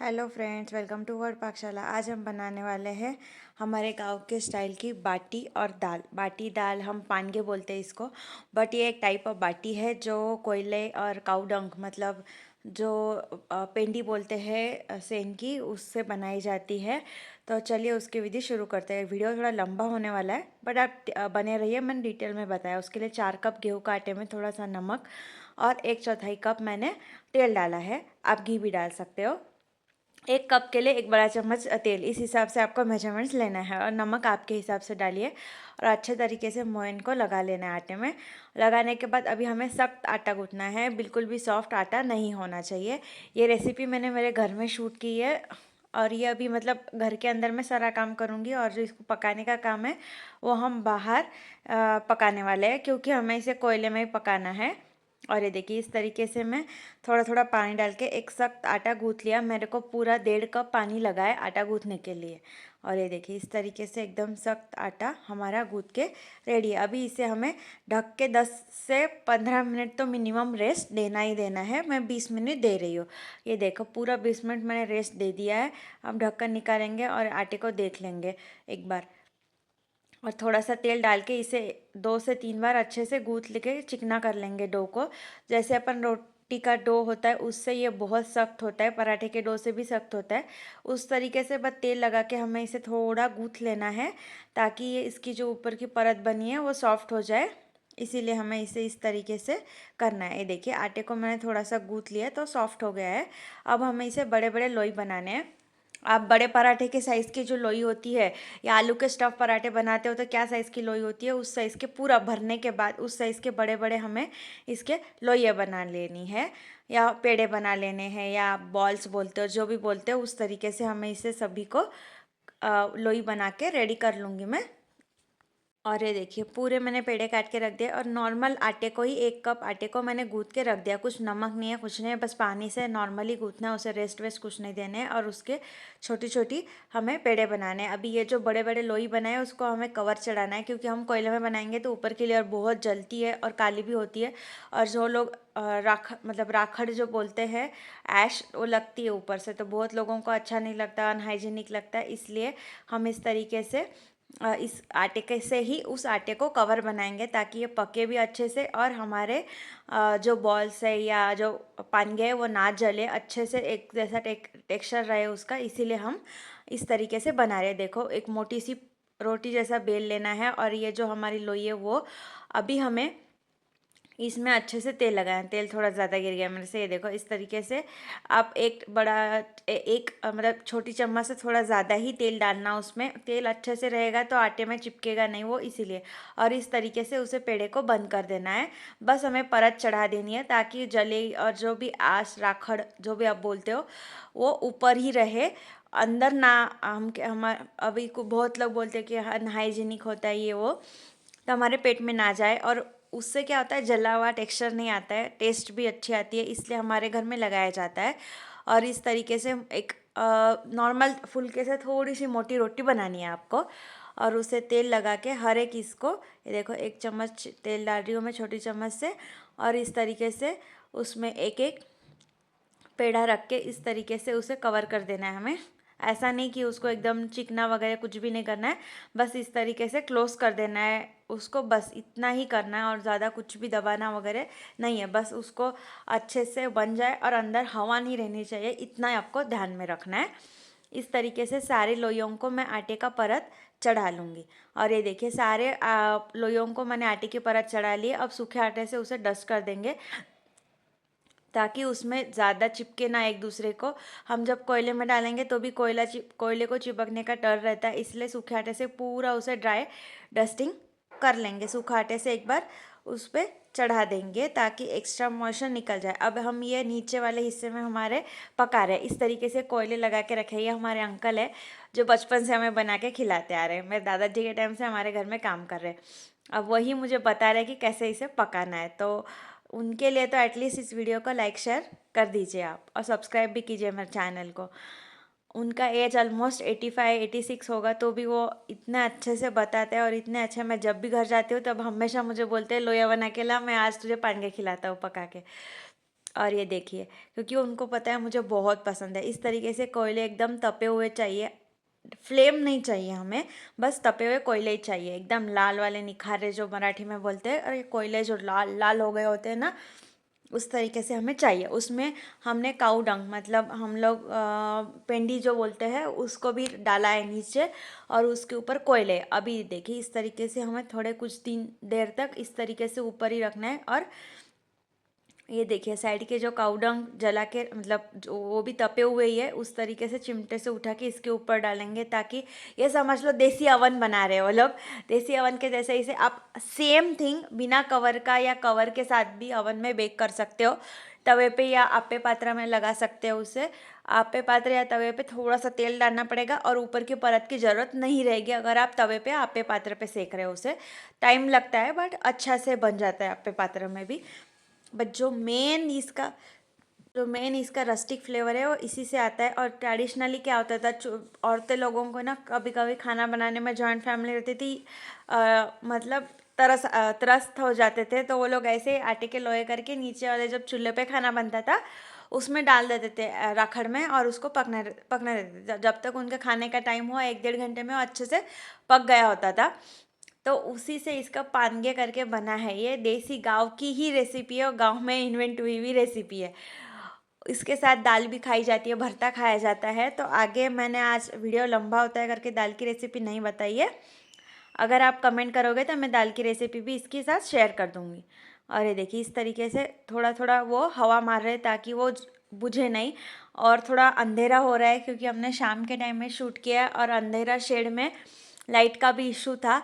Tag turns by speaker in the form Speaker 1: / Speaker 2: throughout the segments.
Speaker 1: Hello friends, welcome to word Pakshala. आज हम बनाने वाले हैं हमारे गांव के स्टाइल की बाटी और दाल। बाटी दाल हम पानगे बोलते हैं इसको, बट ये एक टाइप ऑफ बाटी है जो कोयले और काऊ डंक मतलब जो पेंडी बोलते हैं सेन की, उससे बनाई जाती है। तो चलिए उसकी विधि शुरू करते हैं। वीडियो थोड़ा लंबा होने वाला है, बट आप बने रहिए, मैंने डिटेल में बताया। उसके लिए 4 कप गेहूँ का आटे में थोड़ा सा नमक और 1/4 कप मैंने तेल डाला है। आप घी भी डाल सकते हो। 1 कप के लिए 1 बड़ा चम्मच तेल, इस हिसाब से आपको मेजरमेंट्स लेना है। और नमक आपके हिसाब से डालिए और अच्छे तरीके से मोयन को लगा लेना है आटे में। लगाने के बाद अभी हमें सख्त आटा गूंथना है, बिल्कुल भी सॉफ्ट आटा नहीं होना चाहिए। ये रेसिपी मैंने मेरे घर में शूट की है और ये अभी मतलब घर के अंदर मैं सारा काम करूँगी, और जो इसको पकाने का काम है वो हम बाहर पकाने वाले हैं, क्योंकि हमें इसे कोयले में ही पकाना है। और ये देखिए इस तरीके से मैं थोड़ा थोड़ा पानी डाल के एक सख्त आटा गूँथ लिया। मेरे को पूरा 1.5 कप पानी लगा है आटा गूँथने के लिए। और ये देखिए इस तरीके से एकदम सख्त आटा हमारा गूँथ के रेडी है। अभी इसे हमें ढक के 10 से 15 मिनट तो मिनिमम रेस्ट देना ही देना है। मैं 20 मिनट दे रही हूँ। ये देखो पूरा 20 मिनट मैंने रेस्ट दे दिया है। अब ढक्कन निकालेंगे और आटे को देख लेंगे एक बार, और थोड़ा सा तेल डाल के इसे 2 से 3 बार अच्छे से गूँथ लेके चिकना कर लेंगे डो को। जैसे अपन रोटी का डो होता है उससे ये बहुत सख्त होता है, पराठे के डो से भी सख्त होता है। उस तरीके से बस तेल लगा के हमें इसे थोड़ा गूँथ लेना है, ताकि ये इसकी जो ऊपर की परत बनी है वो सॉफ्ट हो जाए। इसीलिए हमें इसे इस तरीके से करना है। ये देखिए आटे को मैंने थोड़ा सा गूँथ लिया तो सॉफ्ट हो गया है। अब हमें इसे बड़े बड़े लोई बनाने हैं। आप बड़े पराठे के साइज़ की जो लोई होती है, या आलू के स्टफ़ पराठे बनाते हो तो क्या साइज़ की लोई होती है, उस साइज़ के पूरा भरने के बाद उस साइज़ के बड़े बड़े हमें इसके लोइयाँ बना लेनी है, या पेड़े बना लेने हैं, या बॉल्स बोलते हो, जो भी बोलते हो उस तरीके से हमें इसे सभी को लोई बना के रेडी कर लूँगी मैं। और ये देखिए पूरे मैंने पेड़े काट के रख दिए, और नॉर्मल आटे को ही 1 कप आटे को मैंने गूँथ के रख दिया। कुछ नमक नहीं है, कुछ नहीं है, बस पानी से नॉर्मली गूँथना है, उसे रेस्ट वेस्ट कुछ नहीं देने हैं। और उसके छोटी छोटी हमें पेड़े बनाने हैं। अभी ये जो बड़े बड़े लोई बनाए उसको हमें कवर चढ़ाना है, क्योंकि हम कोयले में बनाएंगे तो ऊपर की लेयर बहुत जलती है और काली भी होती है। और जो लोग राखड़ जो बोलते हैं, ऐश, वो लगती है ऊपर से, तो बहुत लोगों को अच्छा नहीं लगता, अनहाइजीनिक लगता है। इसलिए हम इस तरीके से इस आटे के से ही उस आटे को कवर बनाएंगे, ताकि ये पके भी अच्छे से और हमारे जो बॉल्स है या जो पानगे है वो ना जले, अच्छे से एक जैसा टेक्सचर रहे उसका। इसीलिए हम इस तरीके से बना रहे हैं। देखो एक मोटी सी रोटी जैसा बेल लेना है, और ये जो हमारी लोई है वो अभी हमें इसमें अच्छे से तेल लगाएं। तेल थोड़ा ज़्यादा गिर गया मेरे से, ये देखो इस तरीके से आप एक बड़ा एक मतलब छोटी चम्मच से थोड़ा ज़्यादा ही तेल डालना। उसमें तेल अच्छे से रहेगा तो आटे में चिपकेगा नहीं वो, इसीलिए। और इस तरीके से उसे पेड़े को बंद कर देना है। बस हमें परत चढ़ा देनी है ताकि जले, और जो भी आस राखड़ जो भी आप बोलते हो वो ऊपर ही रहे, अंदर ना। हम अभी को बहुत लोग बोलते हैं कि अनहाइजीनिक होता है ये वो, तो हमारे पेट में ना जाए। और उससे क्या होता है, जला हुआ टेक्सचर नहीं आता है, टेस्ट भी अच्छी आती है, इसलिए हमारे घर में लगाया जाता है। और इस तरीके से एक नॉर्मल फुल्के से थोड़ी सी मोटी रोटी बनानी है आपको, और उसे तेल लगा के हर एक इसको, ये देखो 1 चम्मच तेल डाल रही हूँ मैं छोटी चम्मच से, और इस तरीके से उसमें एक एक पेड़ा रख के इस तरीके से उसे कवर कर देना है हमें। ऐसा नहीं कि उसको एकदम चिकना वगैरह कुछ भी नहीं करना है, बस इस तरीके से क्लोज कर देना है उसको, बस इतना ही करना है, और ज़्यादा कुछ भी दबाना वगैरह नहीं है। बस उसको अच्छे से बन जाए और अंदर हवा नहीं रहनी चाहिए, इतना ही आपको ध्यान में रखना है। इस तरीके से सारे लोइयों को मैं आटे का परत चढ़ा लूँगी। और ये देखिए सारे लोइयों को मैंने आटे की परत चढ़ा ली। अब सूखे आटे से उसे डस्ट कर देंगे, ताकि उसमें ज़्यादा चिपके ना एक दूसरे को। हम जब कोयले में डालेंगे तो भी कोयले को चिपकने का डर रहता है, इसलिए सूखे आटे से पूरा उसे ड्राई डस्टिंग कर लेंगे। सूखा आटे से एक बार उस पर चढ़ा देंगे ताकि एक्स्ट्रा मॉइस्चर निकल जाए। अब हम ये नीचे वाले हिस्से में हमारे पका रहे हैं, इस तरीके से कोयले लगा के रखे। ये हमारे अंकल है जो बचपन से हमें बना के खिलाते आ रहे हैं, मेरे दादाजी के टाइम से हमारे घर में काम कर रहे हैं। अब वही मुझे बता रहे हैं कि कैसे इसे पकाना है, तो उनके लिए तो एटलीस्ट इस वीडियो को लाइक शेयर कर दीजिए आप, और सब्सक्राइब भी कीजिए मेरे चैनल को। उनका एज ऑलमोस्ट 85-86 होगा, तो भी वो इतने अच्छे से बताते हैं, और इतने अच्छे, मैं जब भी घर जाती हूँ तब हमेशा मुझे बोलते हैं लोया बना के ला, मैं आज तुझे पानगे खिलाता हूँ पका के। और ये देखिए, क्योंकि उनको पता है मुझे बहुत पसंद है, इस तरीके से कोयले एकदम तपे हुए चाहिए, फ्लेम नहीं चाहिए हमें, बस तपे हुए कोयले ही चाहिए, एकदम लाल वाले निखारे जो मराठी में बोलते हैं, और ये कोयले जो लाल लाल हो गए होते हैं ना, उस तरीके से हमें चाहिए। उसमें हमने काऊ डंग, मतलब हम लोग पेंडी जो बोलते हैं, उसको भी डाला है नीचे, और उसके ऊपर कोयले। अभी देखिए इस तरीके से हमें थोड़े कुछ दिन देर तक इस तरीके से ऊपर ही रखना है। और ये देखिए साइड के जो काउडंग जला के, मतलब जो वो भी तपे हुए ही है, उस तरीके से चिमटे से उठा के इसके ऊपर डालेंगे, ताकि ये समझ लो देसी अवन बना रहे हो लोग, देसी अवन के जैसे। इसे आप सेम थिंग बिना कवर का या कवर के साथ भी अवन में बेक कर सकते हो, तवे पे या आप्पे पात्र में लगा सकते हो उसे। आप्पे पात्र या तवे पे थोड़ा सा तेल डालना पड़ेगा, और ऊपर की परत की ज़रूरत नहीं रहेगी अगर आप तवे पे आप्पे पात्र पे सेक रहे हो उसे। टाइम लगता है बट अच्छा से बन जाता है आप्पे पात्र में भी। बट जो मेन इसका रस्टिक फ्लेवर है वो इसी से आता है। और ट्रेडिशनली क्या होता था, औरतें लोगों को ना कभी कभी खाना बनाने में, जॉइंट फैमिली रहती थी, मतलब त्रस्त हो जाते थे, तो वो लोग ऐसे आटे के लोहे करके नीचे वाले जब चूल्हे पे खाना बनता था उसमें डाल देते थे राखड़ में, और उसको पकने पकने देते थे जब तक उनके खाने का टाइम हुआ, 1-1.5 घंटे में वो अच्छे से पक गया होता था। तो उसी से इसका पानगे करके बना है, ये देसी गांव की ही रेसिपी है और गांव में इन्वेंट हुई हुई रेसिपी है। इसके साथ दाल भी खाई जाती है, भरता खाया जाता है। तो आगे मैंने आज वीडियो लंबा होता है करके दाल की रेसिपी नहीं बताई है, अगर आप कमेंट करोगे तो मैं दाल की रेसिपी भी इसके साथ शेयर कर दूँगी। और ये देखिए इस तरीके से थोड़ा थोड़ा वो हवा मार रहे हैं ताकि वो बुझे नहीं। और थोड़ा अंधेरा हो रहा है क्योंकि हमने शाम के टाइम में शूट किया, और अंधेरा शेड में लाइट का भी इशू था,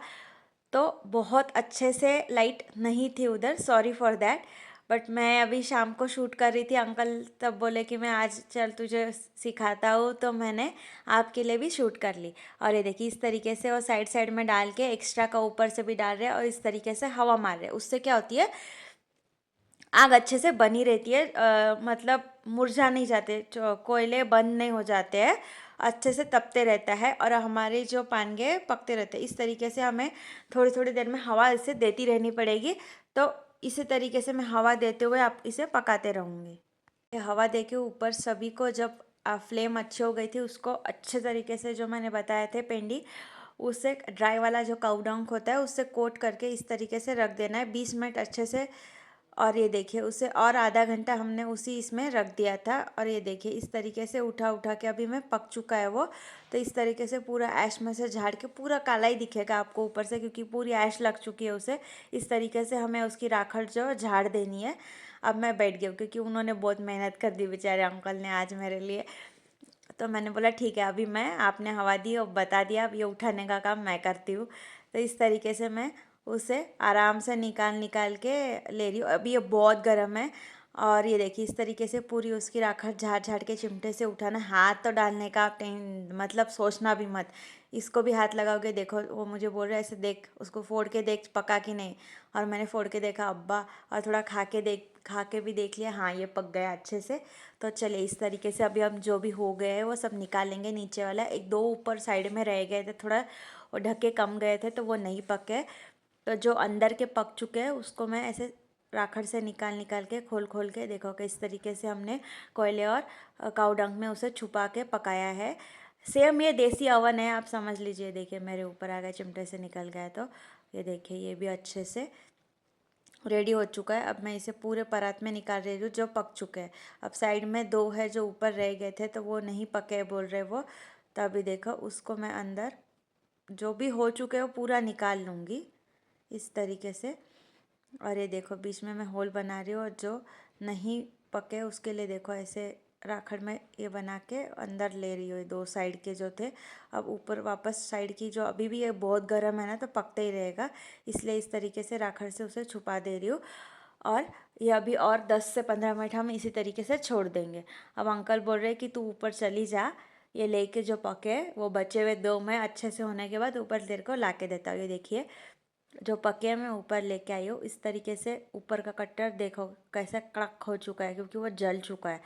Speaker 1: तो बहुत अच्छे से लाइट नहीं थी उधर, सॉरी फॉर दैट। बट मैं अभी शाम को शूट कर रही थी, अंकल तब बोले कि मैं आज चल तुझे सिखाता हूँ, तो मैंने आपके लिए भी शूट कर ली। और ये देखिए इस तरीके से वो साइड साइड में डाल के एक्स्ट्रा का ऊपर से भी डाल रहे हैं, और इस तरीके से हवा मार रहे हैं। उससे क्या होती है, आग अच्छे से बनी रहती है, मतलब मुरझा नहीं जाते, कोयले बंद नहीं हो जाते हैं, अच्छे से तपते रहता है, और हमारे जो पानगे पकते रहते हैं। इस तरीके से हमें थोड़ी थोड़ी देर में हवा इसे देती रहनी पड़ेगी। तो इसी तरीके से मैं हवा देते हुए आप इसे पकाते रहूँगी। ये हवा दे के ऊपर सभी को जब फ्लेम अच्छी हो गई थी, उसको अच्छे तरीके से जो मैंने बताए थे पेंडी, उससे ड्राई वाला जो काउडंक होता है उससे कोट करके इस तरीके से रख देना है 20 मिनट अच्छे से। और ये देखिए उसे और आधा घंटा हमने उसी इसमें रख दिया था, और ये देखिए इस तरीके से उठा उठा के अभी में पक चुका है वो। तो इस तरीके से पूरा ऐश में से झाड़ के पूरा काला ही दिखेगा आपको ऊपर से, क्योंकि पूरी ऐश लग चुकी है उसे। इस तरीके से हमें उसकी राखड़ जो झाड़ देनी है। अब मैं बैठ गई हूँ क्योंकि उन्होंने बहुत मेहनत कर दी बेचारे अंकल ने आज मेरे लिए। तो मैंने बोला ठीक है, अभी मैं, आपने हवा दी और बता दिया, अब ये उठाने का काम मैं करती हूँ। तो इस तरीके से मैं उसे आराम से निकाल निकाल के ले रही हूँ। अभी ये बहुत गर्म है। और ये देखिए इस तरीके से पूरी उसकी राखड़ झाड़ झाड़ के चिमटे से उठाना, हाथ तो डालने का आप मतलब सोचना भी मत। इसको भी हाथ लगाओगे, देखो वो मुझे बोल रहा है ऐसे देख, उसको फोड़ के देख पका कि नहीं। और मैंने फोड़ के देखा अब्बा, और थोड़ा खा के भी देख लिया, हाँ ये पक गया अच्छे से। तो चलिए इस तरीके से अभी हम जो भी हो गए हैं वो सब निकालेंगे। नीचे वाला एक दो ऊपर साइड में रह गए थे, थोड़ा वो ढके कम गए थे तो वो नहीं पके। तो जो अंदर के पक चुके हैं उसको मैं ऐसे राखड़ से निकाल निकाल के खोल खोल के, देखो कि इस तरीके से हमने कोयले और काउडंक में उसे छुपा के पकाया है। सेम ये देसी अवन है, आप समझ लीजिए। देखिए मेरे ऊपर आ गया, चिमटे से निकल गया, तो ये देखिए ये भी अच्छे से रेडी हो चुका है। अब मैं इसे पूरे परात में निकाल रही हूँ जो पक चुके हैं। अब साइड में दो है जो ऊपर रह गए थे तो वो नहीं पके बोल रहे वो, तो अभी देखो उसको मैं अंदर जो भी हो चुके हैं वो पूरा निकाल लूँगी इस तरीके से। और ये देखो बीच में मैं होल बना रही हूँ, और जो नहीं पके उसके लिए देखो ऐसे राखड़ में ये बना के अंदर ले रही हूँ, दो साइड के जो थे। अब ऊपर वापस साइड की जो अभी भी ये बहुत गर्म है ना, तो पकता ही रहेगा, इसलिए इस तरीके से राखड़ से उसे छुपा दे रही हूँ। और ये अभी और 10 से 15 मिनट हम इसी तरीके से छोड़ देंगे। अब अंकल बोल रहे हैं कि तू ऊपर चली जा, ये लेके जो पके वो बचे हुए दो मैं अच्छे से होने के बाद ऊपर तेरे को ला के देता हूँ। ये देखिए जो पके मैं ऊपर लेके आई हूँ, इस तरीके से ऊपर का कट्टर देखो कैसा कड़क हो चुका है, क्योंकि वो जल चुका है।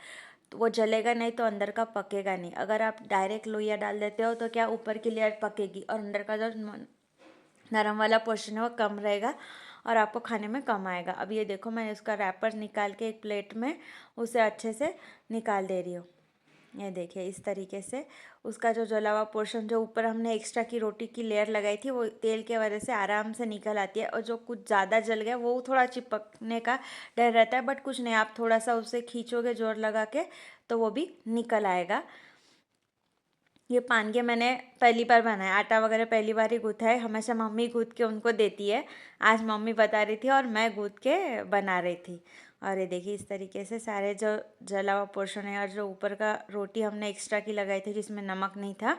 Speaker 1: तो वो जलेगा नहीं तो अंदर का पकेगा नहीं। अगर आप डायरेक्ट लोहिया डाल देते हो तो क्या ऊपर की लेयर पकेगी और अंदर का जो नरम वाला पोर्शन है वो कम रहेगा, और आपको खाने में कम आएगा। अब ये देखो मैंने उसका रैपर निकाल के एक प्लेट में उसे अच्छे से निकाल दे रही हूँ। ये देखिए इस तरीके से उसका जो जला हुआ पोर्शन, जो ऊपर हमने एक्स्ट्रा की रोटी की लेयर लगाई थी, वो तेल के वजह से आराम से निकल आती है। और जो कुछ ज़्यादा जल गया वो थोड़ा चिपकने का डर रहता है, बट कुछ नहीं, आप थोड़ा सा उसे खींचोगे जोर लगा के तो वो भी निकल आएगा। ये पानगे मैंने पहली बार बनाया, आटा वगैरह पहली बार ही गूँथा है। हमेशा मम्मी गूँथ के उनको देती है, आज मम्मी बता रही थी और मैं गूँथ के बना रही थी। और ये देखिए इस तरीके से सारे जो जला हुआ पोर्शन है और जो ऊपर का रोटी हमने एक्स्ट्रा की लगाई थी जिसमें नमक नहीं था,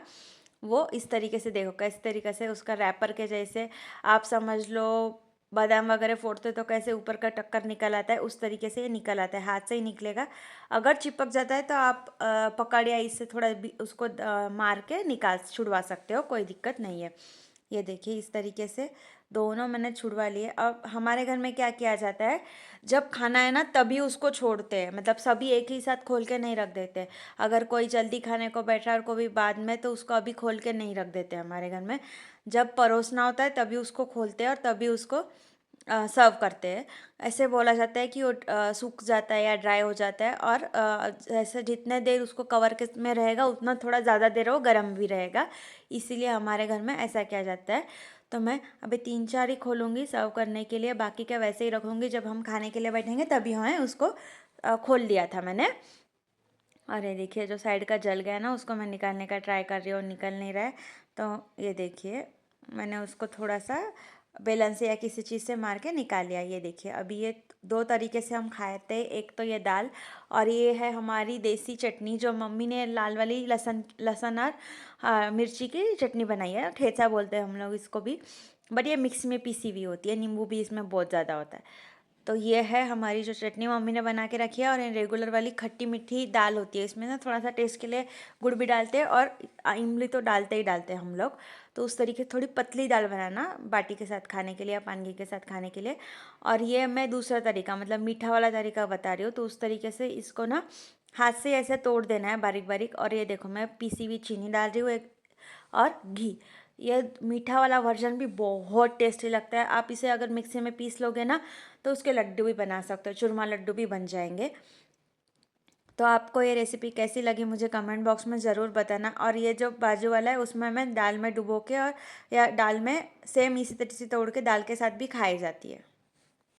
Speaker 1: वो इस तरीके से देखो किस तरीके से उसका रैपर के जैसे, आप समझ लो बादाम वगैरह फोड़ते तो कैसे ऊपर का टक्कर निकल आता है, उस तरीके से ये निकल आता है, हाथ से ही निकलेगा। अगर चिपक जाता है तो आप पकड़ या इससे थोड़ा उसको मार के निकाल छुड़वा सकते हो, कोई दिक्कत नहीं है। ये देखिए इस तरीके से दोनों मैंने छुड़वा लिए। अब हमारे घर में क्या किया जाता है, जब खाना है ना तभी उसको छोड़ते हैं, मतलब सभी एक ही साथ खोल के नहीं रख देते। अगर कोई जल्दी खाने को बैठा है और कोई बाद में, तो उसको अभी खोल के नहीं रख देते हमारे घर में। जब परोसना होता है तभी उसको खोलते हैं और तभी उसको सर्व करते हैं। ऐसे बोला जाता है कि वो सूख जाता है या ड्राई हो जाता है, और जैसे जितने देर उसको कवर के में रहेगा उतना थोड़ा ज़्यादा देर वो गर्म भी रहेगा, इसीलिए हमारे घर में ऐसा किया जाता है। तो मैं अभी 3-4 ही खोलूँगी सर्व करने के लिए, बाकी का वैसे ही रखूँगी, जब हम खाने के लिए बैठेंगे तभी हमें उसको खोल लिया था मैंने। और ये देखिए जो साइड का जल गया ना उसको मैं निकालने का ट्राई कर रही हूँ, निकल नहीं रहा है। तो ये देखिए मैंने उसको थोड़ा सा बेलन से या किसी चीज़ से मार के निकाल लिया। ये देखिए अभी ये दो तरीके से हम खाते हैं, एक तो ये दाल, और ये है हमारी देसी चटनी जो मम्मी ने लाल वाली लहसुन लहसुन और मिर्ची की चटनी बनाई है, ठेचा बोलते हैं हम लोग इसको भी, बट ये मिक्स में पीसी हुई होती है, नींबू भी इसमें बहुत ज़्यादा होता है। तो ये है हमारी जो चटनी मम्मी ने बना के रखी है। और रेगुलर वाली खट्टी मीठी दाल होती है, इसमें ना थोड़ा सा टेस्ट के लिए गुड़ भी डालते हैं और इमली तो डालते ही डालते हैं हम लोग। तो उस तरीके थोड़ी पतली दाल बनाना बाटी के साथ खाने के लिए या पानगी के साथ खाने के लिए। और ये मैं दूसरा तरीका, मतलब मीठा वाला तरीका बता रही हूँ। तो उस तरीके से इसको ना हाथ से ऐसे तोड़ देना है बारीक बारीक। और ये देखो मैं पीसी हुई चीनी डाल रही हूँ एक, और घी। ये मीठा वाला वर्जन भी बहुत टेस्टी लगता है। आप इसे अगर मिक्सी में पीस लोगे ना तो उसके लड्डू भी बना सकते हो, चूरमा लड्डू भी बन जाएंगे। तो आपको ये रेसिपी कैसी लगी मुझे कमेंट बॉक्स में ज़रूर बताना। और ये जो बाजू वाला है उसमें मैं दाल में डुबो के, और या दाल में सेम इसी तरह से तोड़ के दाल के साथ भी खाई जाती है।